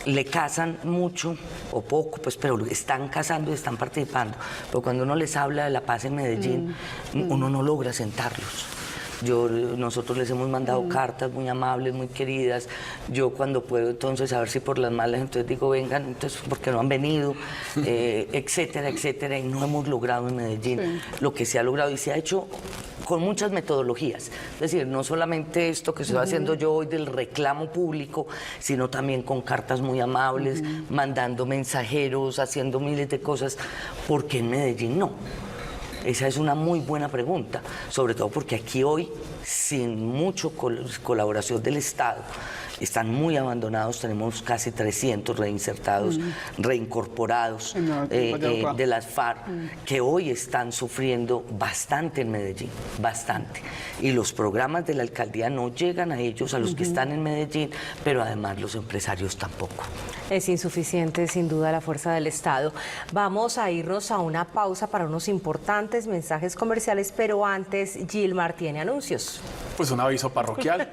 le cazan mucho o poco, pues, pero están cazando y están participando. Pero cuando uno les habla de la paz en Medellín, uno no logra sentarlos. Nosotros les hemos mandado cartas muy amables, muy queridas. Yo cuando puedo, entonces, a ver si por las malas, entonces digo, vengan, entonces, porque no han venido, etcétera, etcétera. Y no hemos logrado en Medellín lo que se ha logrado y se ha hecho con muchas metodologías. Es decir, no solamente esto que estoy haciendo yo hoy del reclamo público, sino también con cartas muy amables, mandando mensajeros, haciendo miles de cosas. ¿Por qué en Medellín no? Esa es una muy buena pregunta, sobre todo porque aquí hoy, sin mucha colaboración del Estado, están muy abandonados, tenemos casi 300 reinsertados, reincorporados de las FARC, que hoy están sufriendo bastante en Medellín, bastante. Y los programas de la alcaldía no llegan a ellos, a los que están en Medellín, pero además los empresarios tampoco. Es insuficiente, sin duda, la fuerza del Estado. Vamos a irnos a una pausa para unos importantes mensajes comerciales, pero antes, Gilmar tiene anuncios. Pues un aviso parroquial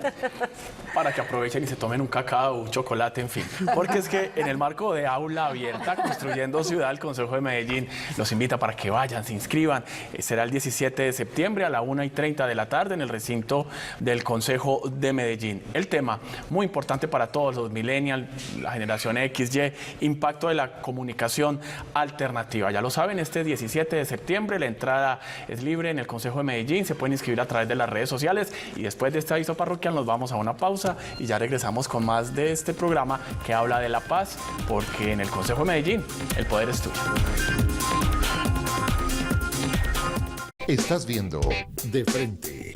para que aprovechen y se tomen un cacao, un chocolate, en fin. Porque es que en el marco de Aula Abierta, Construyendo Ciudad, el Consejo de Medellín los invita para que vayan, se inscriban. Será el 17 de septiembre a la 1:30 de la tarde en el recinto del Consejo de Medellín. El tema, muy importante para todos los millennials, la generación XY, impacto de la comunicación alternativa. Ya lo saben, este 17 de septiembre la entrada es libre en el Consejo de Medellín, se pueden inscribir a través de las redes sociales y después de este aviso parroquial nos vamos a una pausa y ya regresamos con más de este programa que habla de la paz, porque en el Consejo de Medellín el poder es tuyo. Estás viendo De Frente.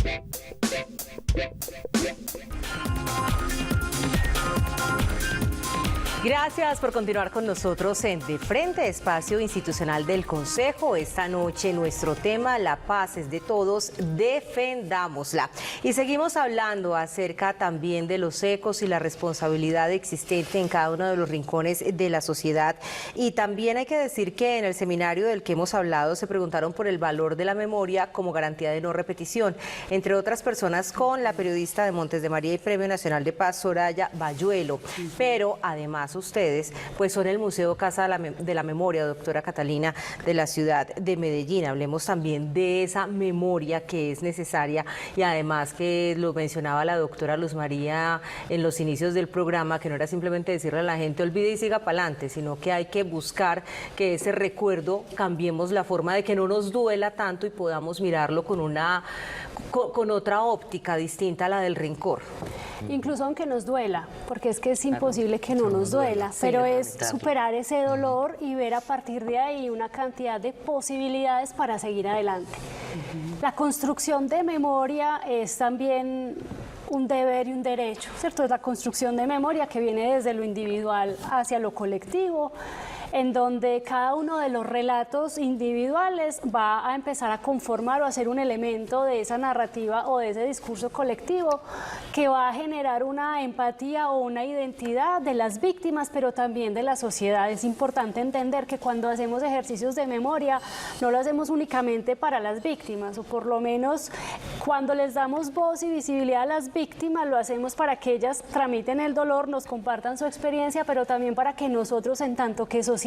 Gracias por continuar con nosotros en De Frente, espacio institucional del Consejo. Esta noche nuestro tema, la paz es de todos, defendámosla. Y seguimos hablando acerca también de los ecos y la responsabilidad existente en cada uno de los rincones de la sociedad. Y también hay que decir que en el seminario del que hemos hablado se preguntaron por el valor de la memoria como garantía de no repetición, entre otras personas con la periodista de Montes de María y Premio Nacional de Paz, Soraya Bayuelo. Pero además ustedes pues son el Museo Casa de la Memoria, doctora Catalina, de la ciudad de Medellín. Hablemos también de esa memoria que es necesaria y además que lo mencionaba la doctora Luz María en los inicios del programa, que no era simplemente decirle a la gente olvide y siga para adelante, sino que hay que buscar que ese recuerdo cambiemos la forma de que no nos duela tanto y podamos mirarlo con otra óptica distinta a la del rencor. Incluso aunque nos duela, porque es que es imposible que no nos duela, pero es superar ese dolor y ver a partir de ahí una cantidad de posibilidades para seguir adelante. La construcción de memoria es también un deber y un derecho, ¿cierto? Es la construcción de memoria que viene desde lo individual hacia lo colectivo, en donde cada uno de los relatos individuales va a empezar a conformar o a ser un elemento de esa narrativa o de ese discurso colectivo que va a generar una empatía o una identidad de las víctimas, pero también de la sociedad. Es importante entender que cuando hacemos ejercicios de memoria no lo hacemos únicamente para las víctimas, o por lo menos cuando les damos voz y visibilidad a las víctimas lo hacemos para que ellas tramiten el dolor, nos compartan su experiencia, pero también para que nosotros en tanto que sociedad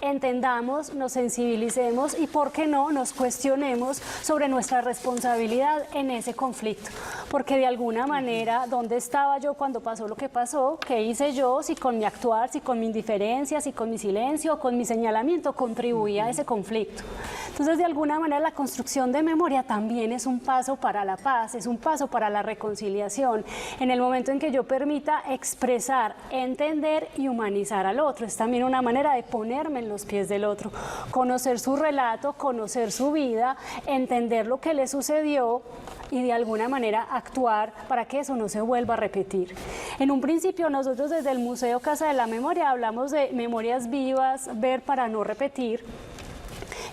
entendamos, nos sensibilicemos y, ¿por qué no?, nos cuestionemos sobre nuestra responsabilidad en ese conflicto. Porque de alguna manera, ¿dónde estaba yo cuando pasó lo que pasó? ¿Qué hice yo? Si con mi actuar, si con mi indiferencia, si con mi silencio, con mi señalamiento contribuía a ese conflicto. Entonces, de alguna manera, la construcción de memoria también es un paso para la paz, es un paso para la reconciliación. En el momento en que yo permita expresar, entender y humanizar al otro, es también una manera manera de ponerme en los pies del otro, conocer su relato, conocer su vida, entender lo que le sucedió y de alguna manera actuar para que eso no se vuelva a repetir. En un principio nosotros desde el Museo Casa de la Memoria hablamos de memorias vivas, ver para no repetir.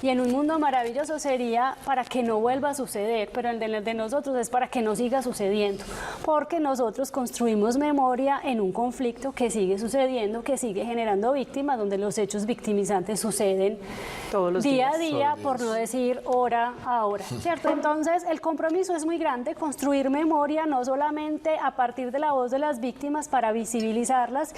Y en un mundo maravilloso sería para que no vuelva a suceder, pero el de nosotros es para que no siga sucediendo, porque nosotros construimos memoria en un conflicto que sigue sucediendo, que sigue generando víctimas, donde los hechos victimizantes suceden todos los día a días, día, por no decir hora a hora, ¿cierto? Entonces el compromiso es muy grande, construir memoria no solamente a partir de la voz de las víctimas para visibilizarlas,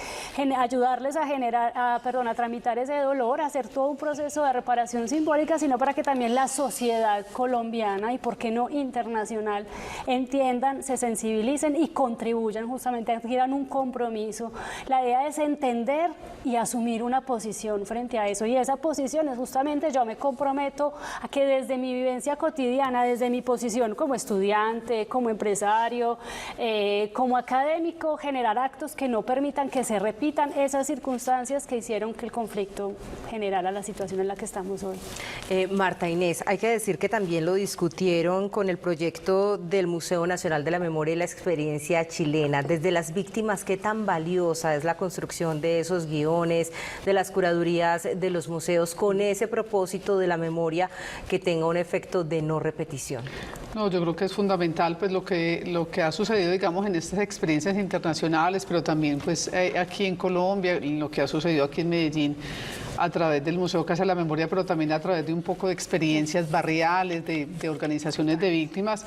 ayudarles a tramitar ese dolor, hacer todo un proceso de reparación simbólica, sino para que también la sociedad colombiana y por qué no internacional entiendan, se sensibilicen y contribuyan justamente, adquieran un compromiso. La idea es entender y asumir una posición frente a eso, y esa posición es justamente yo me comprometo a que desde mi vivencia cotidiana, desde mi posición como estudiante, como empresario, como académico, generar actos que no permitan que se repitan esas circunstancias que hicieron que el conflicto generara la situación en la que estamos hoy. Marta Inés, hay que decir que también lo discutieron con el proyecto del Museo Nacional de la Memoria y la Experiencia Chilena. Desde las víctimas, ¿qué tan valiosa es la construcción de esos guiones, de las curadurías de los museos, con ese propósito de la memoria que tenga un efecto de no repetición? No, yo creo que es fundamental pues lo que ha sucedido, digamos, en estas experiencias internacionales, pero también pues aquí en Colombia, lo que ha sucedido aquí en Medellín, a través del Museo Casa de la Memoria, pero también a través de un poco de experiencias barriales, de organizaciones de víctimas,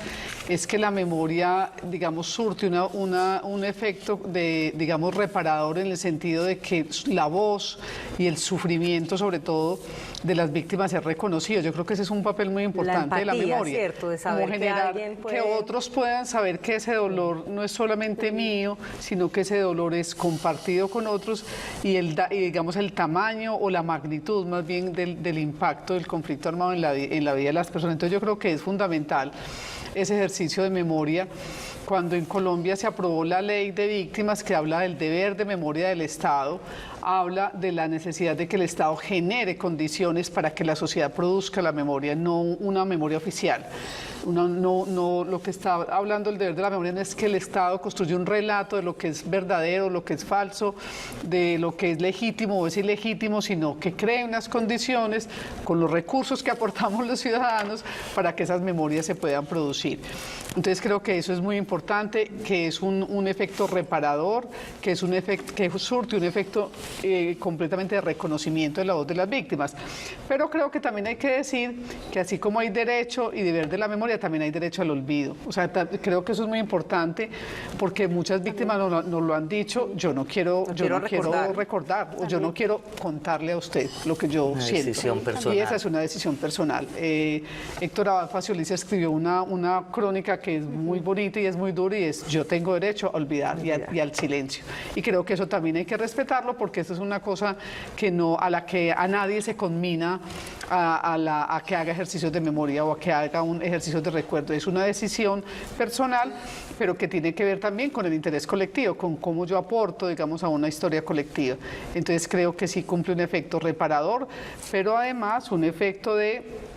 es que la memoria, digamos, surte un efecto de, digamos, reparador, en el sentido de que la voz y el sufrimiento, sobre todo, de las víctimas es reconocido. Yo creo que ese es un papel muy importante la empatía, de la memoria. ¿cierto? De saber como generar que otros puedan saber que ese dolor no es solamente mío, sino que ese dolor es compartido con otros, y digamos el tamaño o la magnitud más bien del impacto del conflicto armado en la vida de las personas. Entonces yo creo que es fundamental ese ejercicio de memoria. Cuando en Colombia se aprobó la ley de víctimas, que habla del deber de memoria del Estado, habla de la necesidad de que el Estado genere condiciones para que la sociedad produzca la memoria, no una memoria oficial. No, lo que está hablando el deber de la memoria no es que el Estado construya un relato de lo que es verdadero, lo que es falso, de lo que es legítimo o es ilegítimo, sino que cree unas condiciones con los recursos que aportamos los ciudadanos para que esas memorias se puedan producir. Entonces creo que eso es muy importante, que es un efecto reparador, que es un efecto que surte un efecto completamente de reconocimiento de la voz de las víctimas. Pero creo que también hay que decir que así como hay derecho y deber de la memoria, también hay derecho al olvido. O sea, creo que eso es muy importante, porque muchas víctimas nos lo han dicho: yo no quiero recordar, o yo no quiero contarle a usted lo que yo siento. Decisión personal. Y esa es una decisión personal. Héctor Abad Facioliza escribió una crónica que es muy bonita y es muy dura, y es: yo tengo derecho a olvidar y al silencio. Y creo que eso también hay que respetarlo, porque esto es una cosa a la que a nadie se conmina a que haga ejercicios de memoria o a que haga un ejercicio de recuerdo. Es una decisión personal, pero que tiene que ver también con el interés colectivo, con cómo yo aporto, digamos, a una historia colectiva. Entonces creo que sí cumple un efecto reparador, pero además un efecto de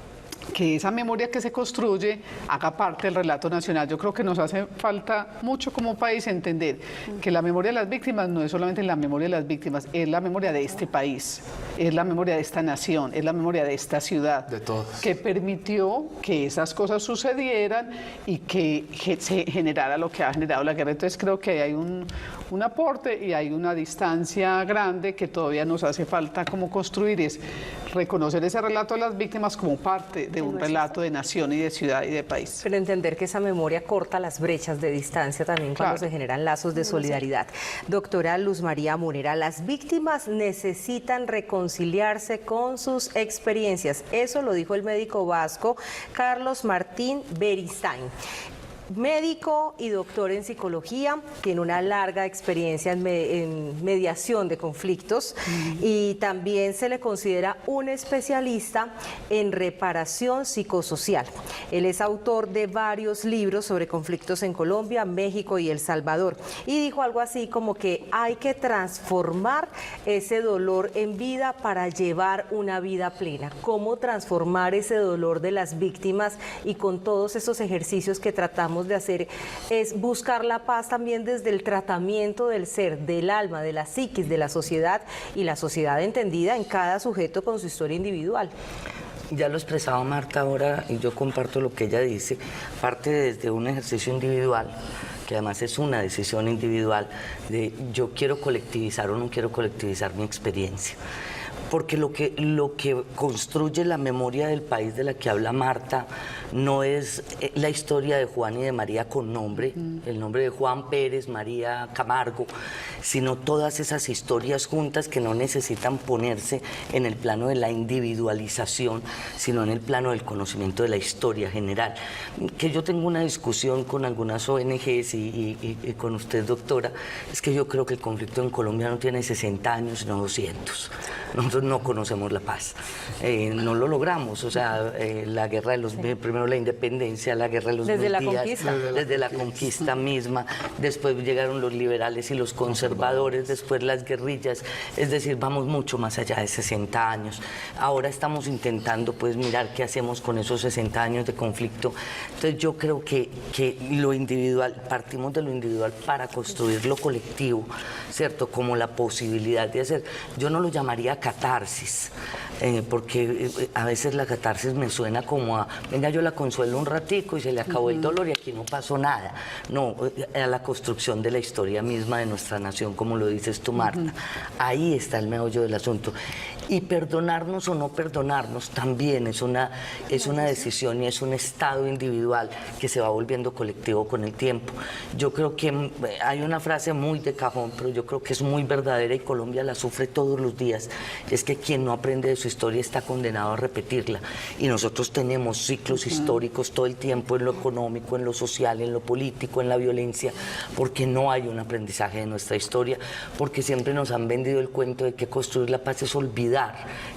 que esa memoria que se construye haga parte del relato nacional. Yo creo que nos hace falta mucho como país entender que la memoria de las víctimas no es solamente la memoria de las víctimas, es la memoria de este país, es la memoria de esta nación, es la memoria de esta ciudad, de todos, que permitió que esas cosas sucedieran y que se generara lo que ha generado la guerra. Entonces creo que hay un aporte y hay una distancia grande que todavía nos hace falta como construir, es reconocer ese relato de las víctimas como parte de un relato de nación y de ciudad y de país. Pero entender que esa memoria corta las brechas de distancia también cuando se generan lazos de solidaridad. Doctora Luz María Morera, las víctimas necesitan reconciliarse con sus experiencias. Eso lo dijo el médico vasco Carlos Martín Beristain. médico y doctor en psicología, tiene una larga experiencia en mediación de conflictos y también se le considera un especialista en reparación psicosocial. Él es autor de varios libros sobre conflictos en Colombia, México y El Salvador y dijo algo así como que hay que transformar ese dolor en vida para llevar una vida plena. ¿Cómo transformar ese dolor de las víctimas? Y con todos esos ejercicios que tratamos de hacer es buscar la paz también desde el tratamiento del ser, del alma, de la psiquis, de la sociedad y la sociedad entendida en cada sujeto con su historia individual. Ya lo expresaba Marta ahora y yo comparto lo que ella dice, parte desde un ejercicio individual, que además es una decisión individual de yo quiero colectivizar o no quiero colectivizar mi experiencia. Porque lo que construye la memoria del país de la que habla Marta no es la historia de Juan y de María con nombre, el nombre de Juan Pérez, María Camargo, sino todas esas historias juntas que no necesitan ponerse en el plano de la individualización, sino en el plano del conocimiento de la historia general. Que yo tengo una discusión con algunas ONGs y con usted, doctora, es que yo creo que el conflicto en Colombia no tiene 60 años, sino 200. Nosotros no conocemos la paz, no lo logramos, o sea, la guerra de los, primero la independencia, la guerra de los desde 1000 la días, conquista. desde la conquista misma, después llegaron los liberales y los conservadores, después las guerrillas, es decir, vamos mucho más allá de 60 años. Ahora estamos intentando pues mirar qué hacemos con esos 60 años de conflicto. Entonces yo creo que lo individual, partimos de lo individual para construir lo colectivo, ¿cierto? Como la posibilidad de hacer, yo no lo llamaría catarsis, porque a veces la catarsis me suena como a, venga, yo la consuelo un ratico y se le acabó el dolor y aquí no pasó nada. No, a la construcción de la historia misma de nuestra nación, como lo dices tú, Marta. Ahí está el meollo del asunto. Y perdonarnos o no perdonarnos también es una decisión y es un estado individual que se va volviendo colectivo con el tiempo. Yo creo que hay una frase muy de cajón, pero yo creo que es muy verdadera y Colombia la sufre todos los días. Es que quien no aprende de su historia está condenado a repetirla. Y nosotros tenemos ciclos históricos todo el tiempo en lo económico, en lo social, en lo político, en la violencia, porque no hay un aprendizaje de nuestra historia, porque siempre nos han vendido el cuento de que construir la paz es olvidar,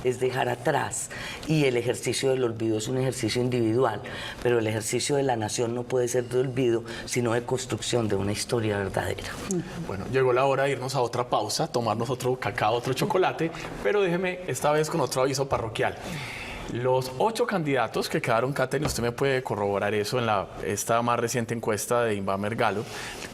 es dejar atrás, y el ejercicio del olvido es un ejercicio individual, pero el ejercicio de la nación no puede ser de olvido, sino de construcción de una historia verdadera. Bueno, llegó la hora de irnos a otra pausa, tomarnos otro cacao, otro chocolate, pero déjeme esta vez con otro aviso parroquial. Los 8 candidatos que quedaron, Katherine, usted me puede corroborar eso en esta más reciente encuesta de Inbamer Gallup,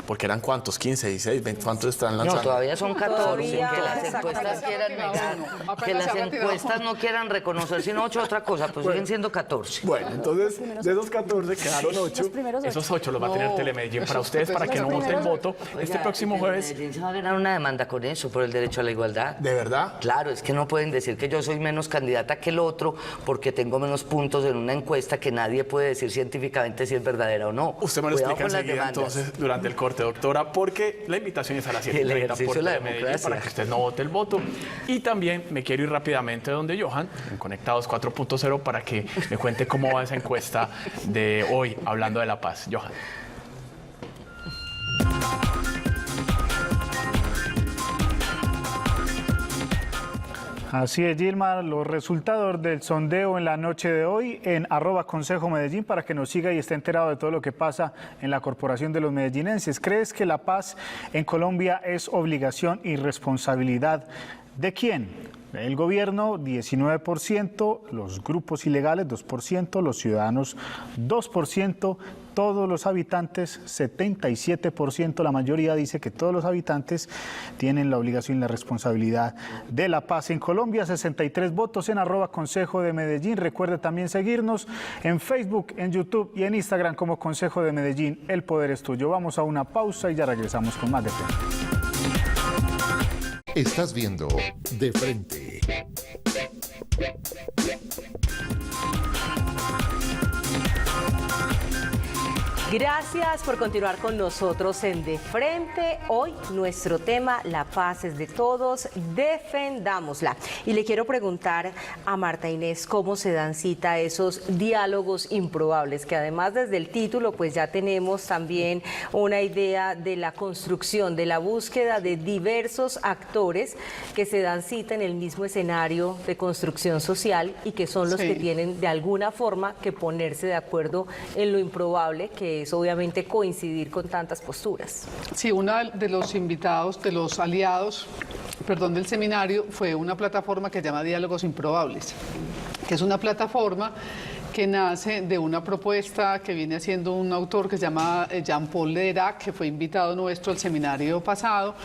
porque eran ¿cuántos? 15, 16, 20, ¿cuántos están lanzando? No, todavía son 14, Todavía, que las encuestas quieran negar, que las encuestas no quieran reconocer, sino 8 otra cosa, pues siguen siendo 14. Bueno, entonces de esos 14 quedaron 8. Los primeros 8. Esos 8 los va a tener Telemedellín para ustedes, para que no voten voto este próximo jueves. Medellín se va a ganar una demanda con eso, por el derecho a la igualdad. ¿De verdad? Claro, es que no pueden decir que yo soy menos candidata que el otro porque tengo menos puntos en una encuesta que nadie puede decir científicamente si es verdadera o no. Usted me lo Cuidado explica con las enseguida demandas. entonces durante el corte, doctora, porque la invitación es a las 7:30 El ejercicio por de la Telemedellín democracia. para que usted no vote el voto. Y también me quiero ir rápidamente donde Johan, en Conectados 4.0, para que me cuente cómo va esa encuesta de hoy, hablando de la paz. Johan. Así es, Gilmar, los resultados del sondeo en la noche de hoy en @ConsejoMedellín para que nos siga y esté enterado de todo lo que pasa en la Corporación de los Medellinenses. ¿Crees que la paz en Colombia es obligación y responsabilidad de quién? El gobierno 19%, los grupos ilegales 2%, los ciudadanos 2%, todos los habitantes 77%, la mayoría dice que todos los habitantes tienen la obligación y la responsabilidad de la paz en Colombia. 63 votos en @Consejo de Medellín. Recuerde también seguirnos en Facebook, en YouTube y en Instagram como Consejo de Medellín. El poder es tuyo. Vamos a una pausa y ya regresamos con más de frente. Estás viendo De Frente. Gracias por continuar con nosotros en De Frente. Hoy nuestro tema, la paz es de todos, defendámosla. Y le quiero preguntar a Marta Inés cómo se dan cita a esos diálogos improbables, que además desde el título pues ya tenemos también una idea de la construcción, de la búsqueda de diversos actores que se dan cita en el mismo escenario de construcción social y que son los que tienen de alguna forma que ponerse de acuerdo en lo improbable, que es obviamente coincidir con tantas posturas. Sí, uno de los invitados, de los aliados, del seminario fue una plataforma que se llama Diálogos Improbables, que es una plataforma que nace de una propuesta que viene haciendo un autor que se llama Jean-Paul Lerac, que fue invitado nuestro al seminario pasado,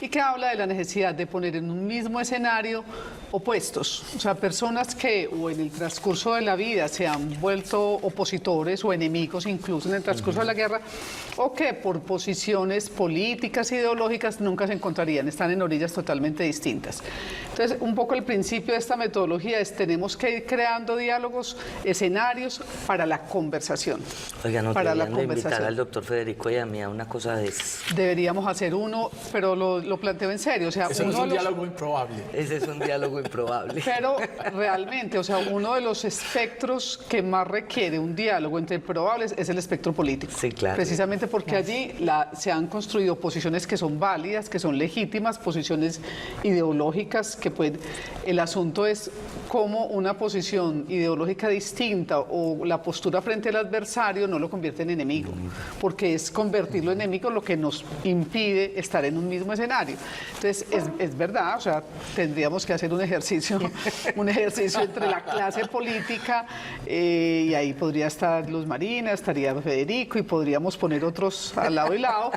y que habla de la necesidad de poner en un mismo escenario opuestos, o sea, personas que o en el transcurso de la vida se han vuelto opositores o enemigos incluso en el transcurso de la guerra, o que por posiciones políticas, ideológicas nunca se encontrarían, están en orillas totalmente distintas. Entonces, un poco el principio de esta metodología es tenemos que ir creando diálogos, escenarios para la conversación. Oiga, no para la deberían de invitar conversación. al doctor Federico y a mí a una cosa de esas. Deberíamos hacer uno, pero lo planteo en serio. O sea, Eso no es un diálogo improbable. Ese es un diálogo improbable. Pero realmente, o sea, uno de los espectros que más requiere un diálogo entre probables es el espectro político. Sí, claro. Precisamente porque allí se han construido posiciones que son válidas, que son legítimas, posiciones ideológicas que pueden... El asunto es cómo una posición ideológica distinta o la postura frente al adversario no lo convierte en enemigo, porque es convertirlo en enemigo lo que nos impide estar en un mismo escenario. Entonces, es verdad, o sea, tendríamos que hacer un ejercicio entre la clase política y ahí podría estar Luz Marina, estaría Federico y podríamos poner otros al lado y lado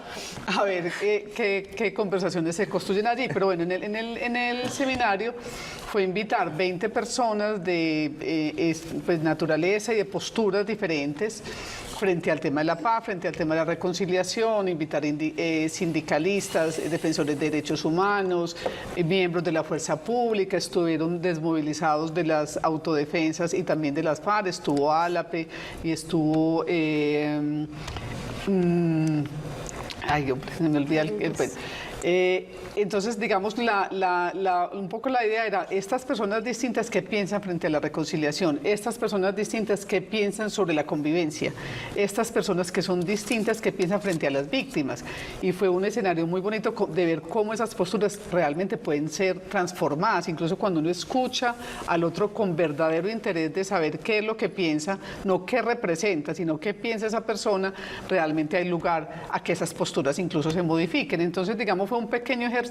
a ver qué conversaciones se construyen allí. Pero bueno, en el seminario fue invitar 20 personas de pues, naturaleza y de posturas diferentes frente al tema de la paz, frente al tema de la reconciliación, invitar sindicalistas, defensores de derechos humanos, miembros de la fuerza pública, estuvieron desmovilizados de las autodefensas y también de las FARC, estuvo Álape y estuvo... ay, hombre, se me olvida entonces, digamos, un poco la idea era estas personas distintas que piensan frente a la reconciliación, estas personas distintas que piensan sobre la convivencia, estas personas que son distintas que piensan frente a las víctimas. Y fue un escenario muy bonito de ver cómo esas posturas realmente pueden ser transformadas, incluso cuando uno escucha al otro con verdadero interés de saber qué es lo que piensa, no qué representa, sino qué piensa esa persona, realmente hay lugar a que esas posturas incluso se modifiquen. Entonces, digamos, fue un pequeño ejercicio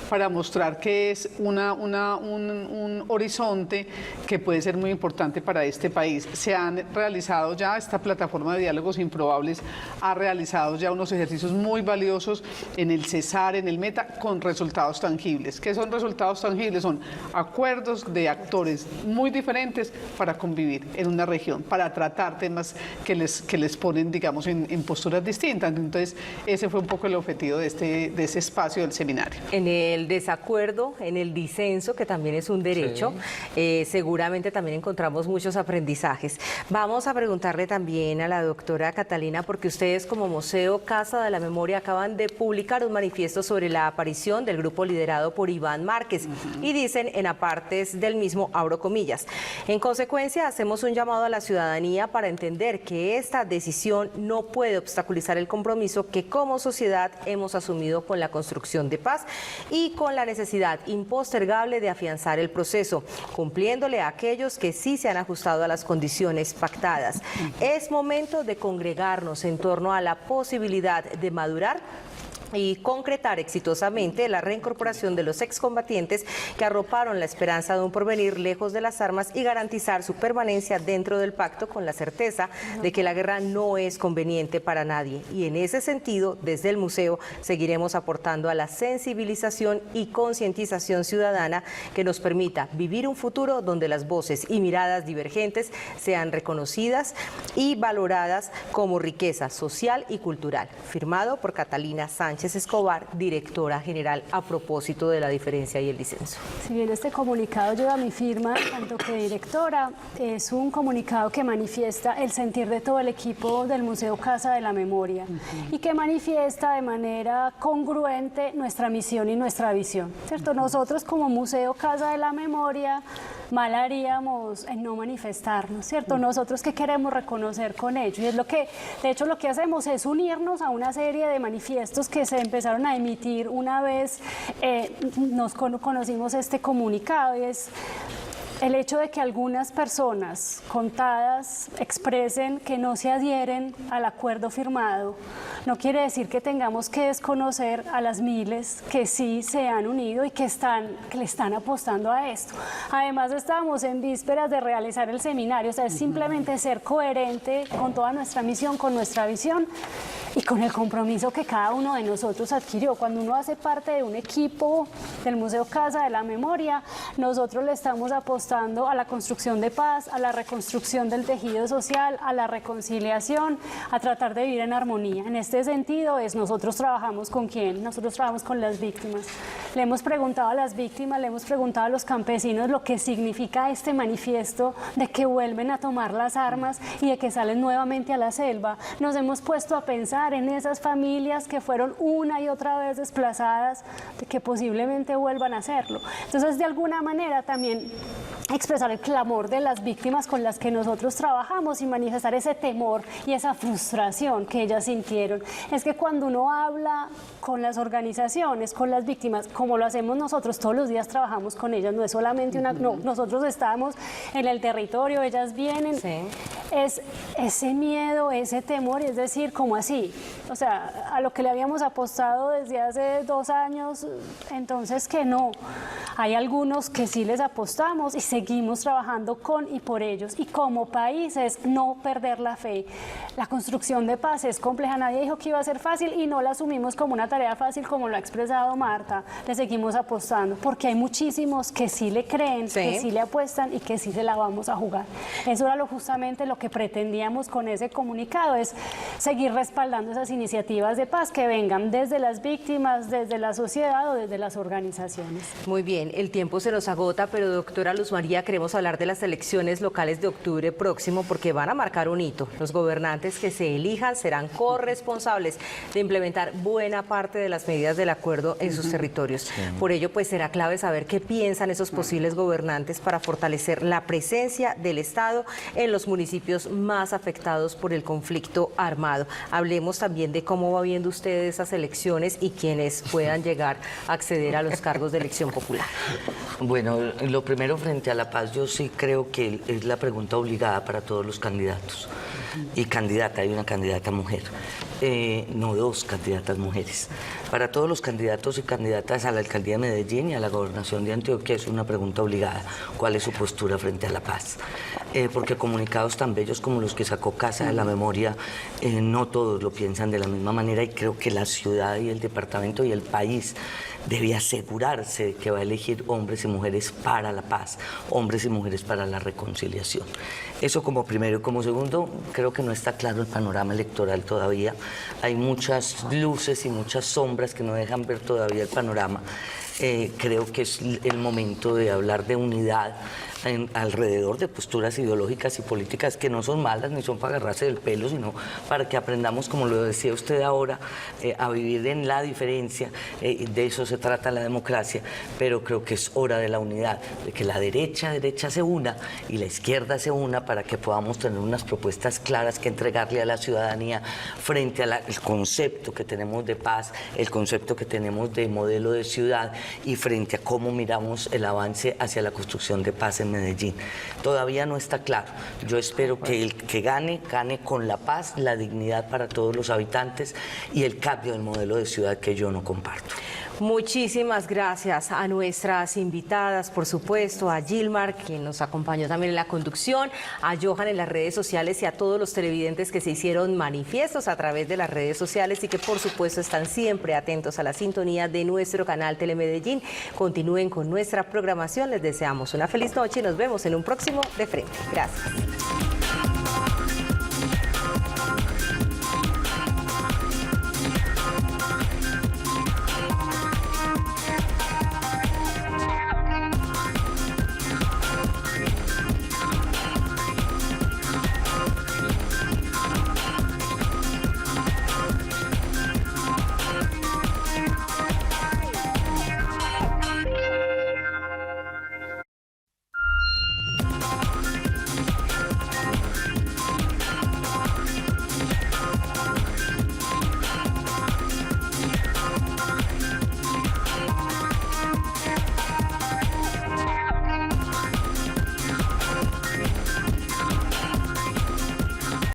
para mostrar que es un horizonte que puede ser muy importante para este país. Se han realizado ya, esta plataforma de diálogos improbables ha realizado ya unos ejercicios muy valiosos en el CESAR, en el META, con resultados tangibles. ¿Qué son resultados tangibles? Son acuerdos de actores muy diferentes para convivir en una región, para tratar temas que les ponen, digamos, en posturas distintas. Entonces, ese fue un poco el objetivo de ese espacio del seminario. En el desacuerdo, en el disenso, que también es un derecho, seguramente también encontramos muchos aprendizajes. Vamos a preguntarle también a la doctora Catalina, porque ustedes como Museo Casa de la Memoria acaban de publicar un manifiesto sobre la aparición del grupo liderado por Iván Márquez y dicen en apartes del mismo, abro comillas, en consecuencia hacemos un llamado a la ciudadanía para entender que esta decisión no puede obstaculizar el compromiso que como sociedad hemos asumido con la construcción de paz y con la necesidad impostergable de afianzar el proceso, cumpliéndole a aquellos que sí se han ajustado a las condiciones pactadas. Es momento de congregarnos en torno a la posibilidad de madurar y concretar exitosamente la reincorporación de los excombatientes que arroparon la esperanza de un porvenir lejos de las armas y garantizar su permanencia dentro del pacto con la certeza de que la guerra no es conveniente para nadie. Y en ese sentido, desde el museo, seguiremos aportando a la sensibilización y concientización ciudadana que nos permita vivir un futuro donde las voces y miradas divergentes sean reconocidas y valoradas como riqueza social y cultural. Firmado por Catalina Sánchez Sánchez Escobar, directora general, a propósito de la diferencia y el disenso. Si bien este comunicado lleva mi firma, tanto que directora, es un comunicado que manifiesta el sentir de todo el equipo del Museo Casa de la Memoria y que manifiesta de manera congruente nuestra misión y nuestra visión, ¿cierto? Nosotros como Museo Casa de la Memoria mal haríamos en no manifestarnos, ¿cierto? Nosotros que queremos reconocer con ello, y es lo que, de hecho, lo que hacemos es unirnos a una serie de manifiestos que se empezaron a emitir una vez nos conocimos este comunicado, y es el hecho de que algunas personas contadas expresen que no se adhieren al acuerdo firmado no quiere decir que tengamos que desconocer a las miles que sí se han unido y que le están apostando a esto. Además, estábamos en vísperas de realizar el seminario, o sea, es simplemente ser coherente con toda nuestra misión, con nuestra visión y con el compromiso que cada uno de nosotros adquirió. Cuando uno hace parte de un equipo del Museo Casa de la Memoria, nosotros le estamos apostando a la construcción de paz, a la reconstrucción del tejido social, a la reconciliación, a tratar de vivir en armonía. En este sentido, nosotros trabajamos ¿con quién? Nosotros trabajamos con las víctimas. Le hemos preguntado a las víctimas, le hemos preguntado a los campesinos lo que significa este manifiesto de que vuelven a tomar las armas y de que salen nuevamente a la selva. Nos hemos puesto a pensar en esas familias que fueron una y otra vez desplazadas, de que posiblemente vuelvan a hacerlo. Entonces, de alguna manera también expresar el clamor de las víctimas con las que nosotros trabajamos y manifestar ese temor y esa frustración que ellas sintieron. Es que cuando uno habla con las organizaciones, con las víctimas, como lo hacemos nosotros, todos los días trabajamos con ellas, no es solamente una... No, nosotros estamos en el territorio, ellas vienen, sí. Es ese miedo, ese temor, es decir, ¿cómo así? O sea, a lo que le habíamos apostado desde hace 2 años, entonces que no. Hay algunos que sí les apostamos y seguimos trabajando con y por ellos. Y como país es no perder la fe. La construcción de paz es compleja, nadie dijo que iba a ser fácil y no la asumimos como una tarea fácil como lo ha expresado Marta. Le seguimos apostando porque hay muchísimos que sí le creen, sí, que sí le apuestan y que sí se la vamos a jugar. Eso era justamente lo que pretendíamos con ese comunicado, es seguir respaldando esas iniciativas de paz que vengan desde las víctimas, desde la sociedad o desde las organizaciones. Muy bien, el tiempo se nos agota, pero doctora Luz María, queremos hablar de las elecciones locales de octubre próximo porque van a marcar un hito. Los gobernantes que se elijan serán corresponsables de implementar buena parte de las medidas del acuerdo en sus territorios. Sí. Por ello, pues será clave saber qué piensan esos posibles gobernantes para fortalecer la presencia del Estado en los municipios más afectados por el conflicto armado. Hablemos también de cómo va viendo usted esas elecciones y quienes puedan llegar a acceder a los cargos de elección popular. Bueno, lo primero, frente a la paz, yo sí creo que es la pregunta obligada para todos los candidatos. Y candidata, hay una candidata mujer, no 2 candidatas mujeres. Para todos los candidatos y candidatas a la alcaldía de Medellín y a la gobernación de Antioquia es una pregunta obligada. ¿Cuál es su postura frente a la paz? Porque comunicados tan bellos como los que sacó Casa de la Memoria, no todos lo piensan de la misma manera y creo que la ciudad y el departamento y el país debe asegurarse de que va a elegir hombres y mujeres para la paz, hombres y mujeres para la reconciliación. Eso como primero. Y como segundo, creo que no está claro el panorama electoral todavía. Hay muchas luces y muchas sombras que no dejan ver todavía el panorama. Creo que es el momento de hablar de unidad alrededor de posturas ideológicas y políticas que no son malas ni son para agarrarse del pelo, sino para que aprendamos, como lo decía usted ahora, a vivir en la diferencia. De eso se trata la democracia, pero creo que es hora de la unidad, de que la derecha se una y la izquierda se una para que podamos tener unas propuestas claras que entregarle a la ciudadanía frente al concepto que tenemos de paz, el concepto que tenemos de modelo de ciudad y frente a cómo miramos el avance hacia la construcción de paz en Medellín. Todavía no está claro. Yo espero que el que gane con la paz, la dignidad para todos los habitantes y el cambio del modelo de ciudad que yo no comparto. Muchísimas gracias a nuestras invitadas, por supuesto, a Gilmar, quien nos acompañó también en la conducción, a Johan en las redes sociales y a todos los televidentes que se hicieron manifiestos a través de las redes sociales y que por supuesto están siempre atentos a la sintonía de nuestro canal Telemedellín. Continúen con nuestra programación, les deseamos una feliz noche y nos vemos en un próximo De Frente. Gracias.